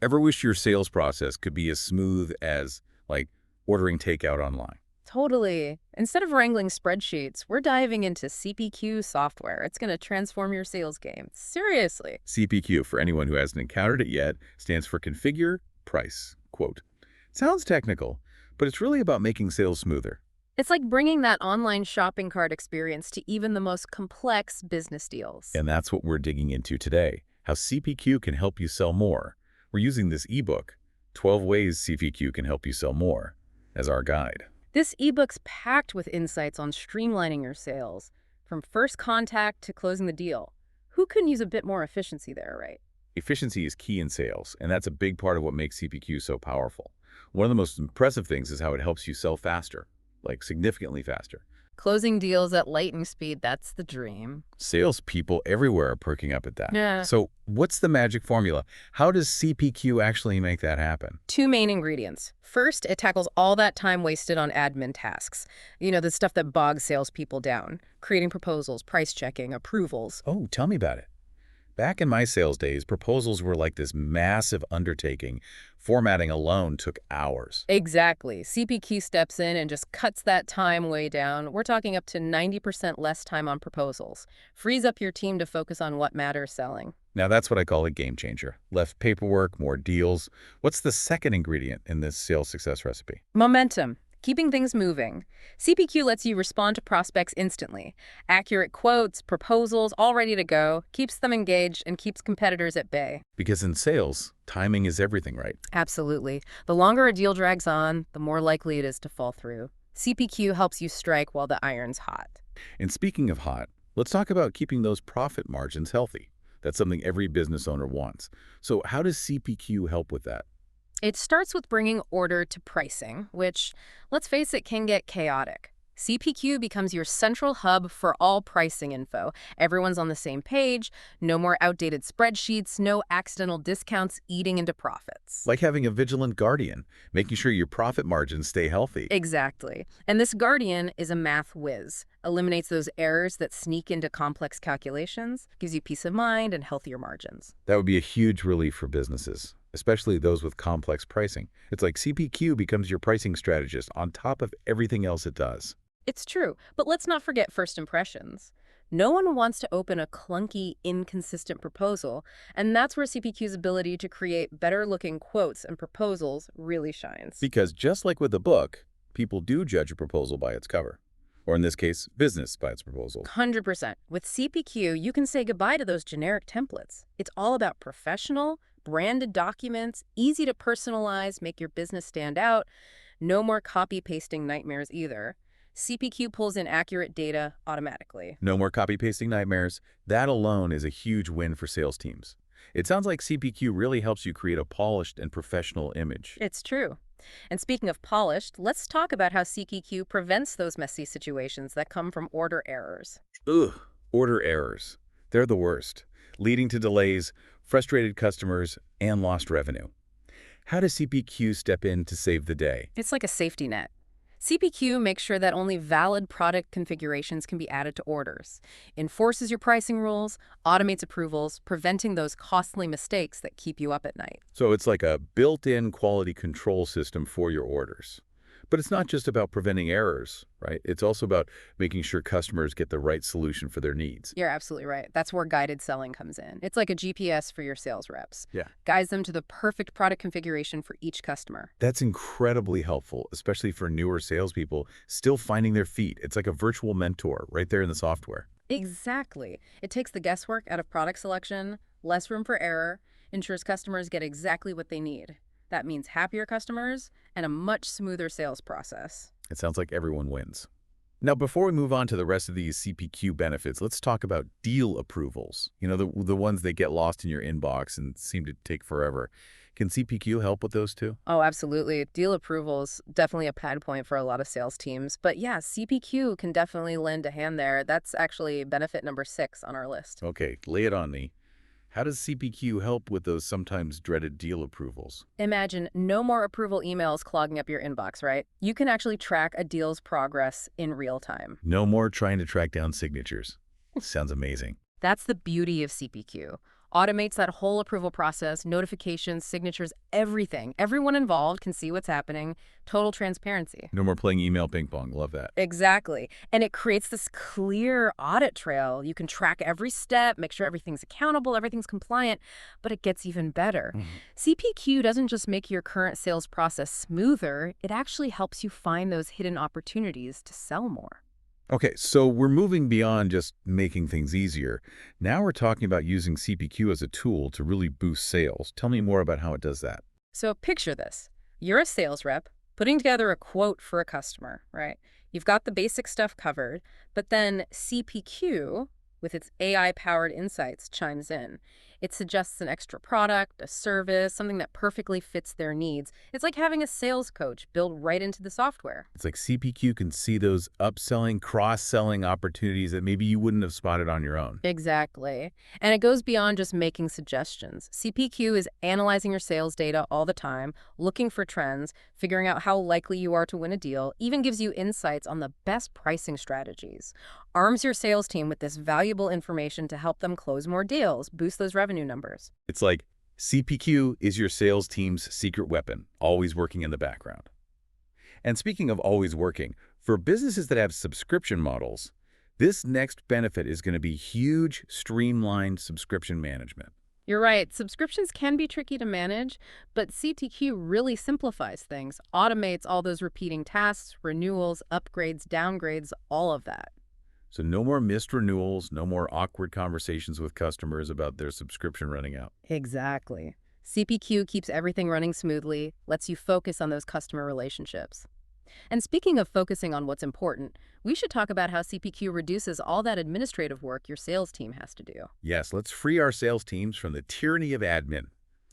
Ever wish your sales process could be as smooth as, like, ordering takeout online? Totally. Instead of wrangling spreadsheets, we're diving into CPQ software. It's going to transform your sales game. Seriously. CPQ, for anyone who hasn't encountered it yet, stands for Configure, Price, Quote. Sounds technical, but it's really about making sales smoother. It's like bringing that online shopping cart experience to even the most complex business deals. And that's what we're digging into today, how CPQ can help you sell more. We're using this ebook, 12 Ways CPQ Can Help You Sell More, as our guide. This ebook's packed with insights on streamlining your sales, from first contact to closing the deal. Who couldn't use a bit more efficiency there, right? Efficiency is key in sales, and that's a big part of what makes CPQ so powerful. One of the most impressive things is how it helps you sell faster, like significantly faster. Closing deals at lightning speed, that's the dream. Salespeople everywhere are perking up at that. Yeah. So what's the magic formula? How does CPQ actually make that happen? Two main ingredients. First, it tackles all that time wasted on admin tasks. The stuff that bogs salespeople down. Creating proposals, price checking, approvals. Oh, tell me about it. Back in my sales days, proposals were like this massive undertaking. Formatting alone took hours. Exactly. CPQ steps in and just cuts that time way down. We're talking up to 90% less time on proposals. Frees up your team to focus on what matters selling. Now that's what I call a game changer. Less paperwork, more deals. What's the second ingredient in this sales success recipe? Momentum. Keeping things moving. CPQ lets you respond to prospects instantly. Accurate quotes, proposals, all ready to go, keeps them engaged and keeps competitors at bay. Because in sales, timing is everything, right? Absolutely. The longer a deal drags on, the more likely it is to fall through. CPQ helps you strike while the iron's hot. And speaking of hot, let's talk about keeping those profit margins healthy. That's something every business owner wants. So how does CPQ help with that? It starts with bringing order to pricing, which, let's face it, can get chaotic. CPQ becomes your central hub for all pricing info. Everyone's on the same page, no more outdated spreadsheets, no accidental discounts eating into profits. Like having a vigilant guardian, making sure your profit margins stay healthy. Exactly. And this guardian is a math whiz. Eliminates those errors that sneak into complex calculations, gives you peace of mind and healthier margins. That would be a huge relief for businesses, especially those with complex pricing. It's like CPQ becomes your pricing strategist on top of everything else it does. It's true, but let's not forget first impressions. No one wants to open a clunky, inconsistent proposal, and that's where CPQ's ability to create better-looking quotes and proposals really shines. Because just like with a book, people do judge a proposal by its cover. Or in this case, business by its proposals. 100%. With CPQ, you can say goodbye to those generic templates. It's all about professional, branded documents, easy to personalize, make your business stand out. No more copy-pasting nightmares either. CPQ pulls in accurate data automatically. No more copy-pasting nightmares. That alone is a huge win for sales teams. It sounds like CPQ really helps you create a polished and professional image. It's true. And speaking of polished, let's talk about how CPQ prevents those messy situations that come from order errors. Ugh, order errors. They're the worst, leading to delays, frustrated customers, and lost revenue. How does CPQ step in to save the day? It's like a safety net. CPQ makes sure that only valid product configurations can be added to orders, enforces your pricing rules, automates approvals, preventing those costly mistakes that keep you up at night. So it's like a built-in quality control system for your orders. But it's not just about preventing errors, right? It's also about making sure customers get the right solution for their needs. You're absolutely right. That's where guided selling comes in. It's like a GPS for your sales reps. Yeah. Guides them to the perfect product configuration for each customer. That's incredibly helpful, especially for newer salespeople still finding their feet. It's like a virtual mentor right there in the software. Exactly. It takes the guesswork out of product selection, less room for error, ensures customers get exactly what they need. That means happier customers and a much smoother sales process. It sounds like everyone wins. Now, before we move on to the rest of these CPQ benefits, let's talk about deal approvals. The ones that get lost in your inbox and seem to take forever. Can CPQ help with those too? Oh, absolutely. Deal approvals, definitely a pad point for a lot of sales teams. But yeah, CPQ can definitely lend a hand there. That's actually benefit number 6 on our list. Okay, lay it on me. How does CPQ help with those sometimes dreaded deal approvals? Imagine no more approval emails clogging up your inbox, right? You can actually track a deal's progress in real time. No more trying to track down signatures. Sounds amazing. That's the beauty of CPQ. Automates that whole approval process, notifications, signatures, everything. Everyone involved can see what's happening. Total transparency. No more playing email ping pong. Love that. Exactly. And it creates this clear audit trail. You can track every step, make sure everything's accountable, everything's compliant, but it gets even better. Mhm. CPQ doesn't just make your current sales process smoother, it actually helps you find those hidden opportunities to sell more. Okay, so we're moving beyond just making things easier. Now we're talking about using CPQ as a tool to really boost sales. Tell me more about how it does that. So picture this. You're a sales rep putting together a quote for a customer, right? You've got the basic stuff covered, but then CPQ, with its AI-powered insights, chimes in. It suggests an extra product, a service, something that perfectly fits their needs. It's like having a sales coach built right into the software. It's like CPQ can see those upselling, cross-selling opportunities that maybe you wouldn't have spotted on your own. Exactly. And it goes beyond just making suggestions. CPQ is analyzing your sales data all the time, looking for trends, figuring out how likely you are to win a deal, even gives you insights on the best pricing strategies. Arms your sales team with this valuable information to help them close more deals, boost those revenue numbers. It's like CPQ is your sales team's secret weapon, always working in the background. And speaking of always working, for businesses that have subscription models, this next benefit is going to be huge, streamlined subscription management. You're right, subscriptions can be tricky to manage, but CTQ really simplifies things, automates all those repeating tasks, renewals, upgrades, downgrades, all of that. So no more missed renewals, no more awkward conversations with customers about their subscription running out. Exactly. CPQ keeps everything running smoothly, lets you focus on those customer relationships. And speaking of focusing on what's important, we should talk about how CPQ reduces all that administrative work your sales team has to do. Yes, let's free our sales teams from the tyranny of admin.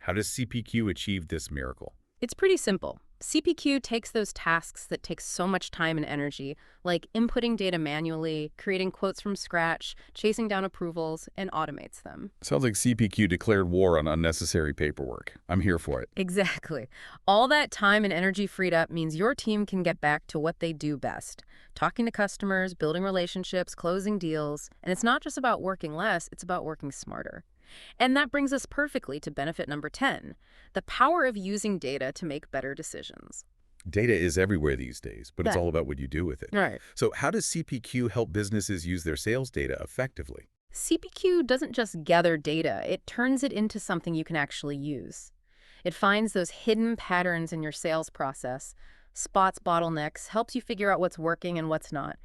How does CPQ achieve this miracle? It's pretty simple. CPQ takes those tasks that take so much time and energy, like inputting data manually, creating quotes from scratch, chasing down approvals, and automates them. Sounds like CPQ declared war on unnecessary paperwork. I'm here for it. Exactly. All that time and energy freed up means your team can get back to what they do best, talking to customers, building relationships, closing deals. And it's not just about working less, it's about working smarter. And that brings us perfectly to benefit number 10, the power of using data to make better decisions. Data is everywhere these days, but it's That- all about what you do with it. Right. So how does CPQ help businesses use their sales data effectively? CPQ doesn't just gather data, it turns it into something you can actually use. It finds those hidden patterns in your sales process, spots bottlenecks, helps you figure out what's working and what's not.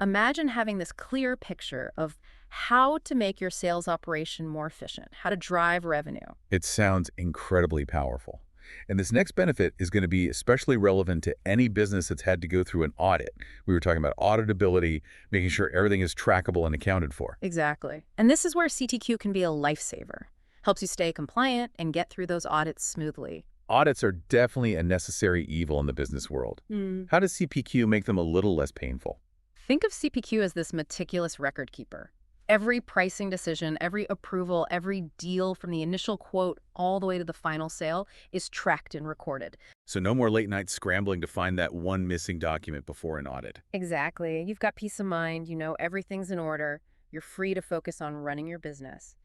Imagine having this clear picture of how to make your sales operation more efficient, how to drive revenue. It sounds incredibly powerful. And this next benefit is going to be especially relevant to any business that's had to go through an audit. We were talking about auditability, making sure everything is trackable and accounted for. Exactly. And this is where CTQ can be a lifesaver. Helps you stay compliant and get through those audits smoothly. Audits are definitely a necessary evil in the business world. How does CPQ make them a little less painful? Think of CPQ as this meticulous record keeper. Every pricing decision, every approval, every deal from the initial quote all the way to the final sale is tracked and recorded. So no more late nights scrambling to find that one missing document before an audit. Exactly. You've got peace of mind, you know everything's in order. You're free to focus on running your business.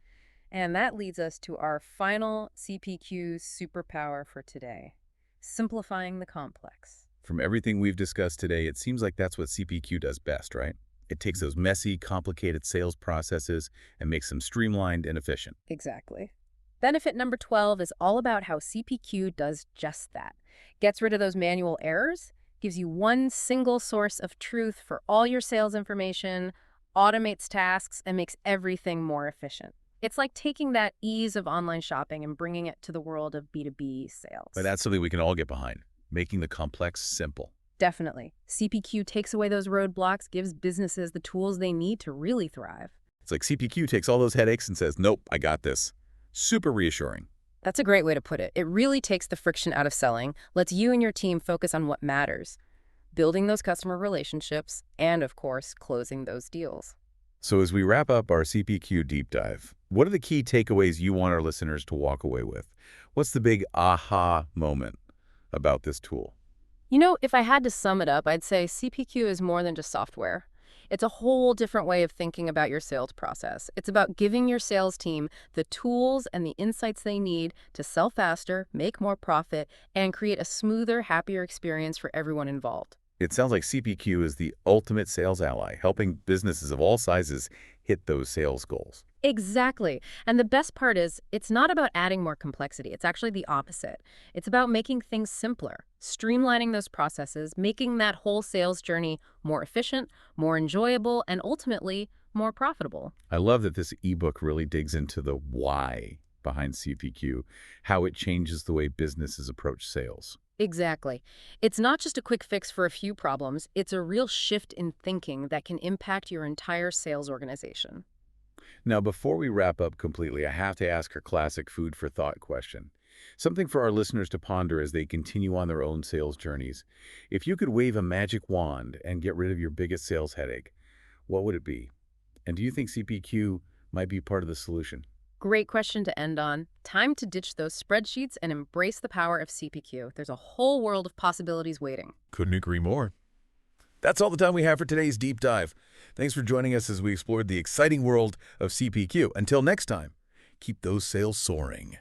And that leads us to our final CPQ superpower for today, simplifying the complex. From everything we've discussed today, it seems like that's what CPQ does best, right? It takes those messy, complicated sales processes and makes them streamlined and efficient. Exactly. Benefit number 12 is all about how CPQ does just that. Gets rid of those manual errors, gives you one single source of truth for all your sales information, automates tasks, and makes everything more efficient. It's like taking that ease of online shopping and bringing it to the world of B2B sales. But that's something we can all get behind, making the complex simple. Definitely. CPQ takes away those roadblocks, gives businesses the tools they need to really thrive. It's like CPQ takes all those headaches and says, nope, I got this. Super reassuring. That's a great way to put it. It really takes the friction out of selling, lets you and your team focus on what matters, building those customer relationships, and of course, closing those deals. So as we wrap up our CPQ deep dive, what are the key takeaways you want our listeners to walk away with? What's the big aha moment about this tool? You know, if I had to sum it up, I'd say CPQ is more than just software. It's a whole different way of thinking about your sales process. It's about giving your sales team the tools and the insights they need to sell faster, make more profit, and create a smoother, happier experience for everyone involved. It sounds like CPQ is the ultimate sales ally, helping businesses of all sizes hit those sales goals. Exactly. And the best part is, it's not about adding more complexity. It's actually the opposite. It's about making things simpler, streamlining those processes, making that whole sales journey more efficient, more enjoyable, and ultimately more profitable. I love that this ebook really digs into the why behind CPQ, how it changes the way businesses approach sales. Exactly. It's not just a quick fix for a few problems, it's a real shift in thinking that can impact your entire sales organization. Now, before we wrap up completely, I have to ask our classic food for thought question. Something for our listeners to ponder as they continue on their own sales journeys. If you could wave a magic wand and get rid of your biggest sales headache, what would it be? And do you think CPQ might be part of the solution? Great question to end on. Time to ditch those spreadsheets and embrace the power of CPQ. There's a whole world of possibilities waiting. Couldn't agree more. That's all the time we have for today's deep dive. Thanks for joining us as we explored the exciting world of CPQ. Until next time, keep those sales soaring.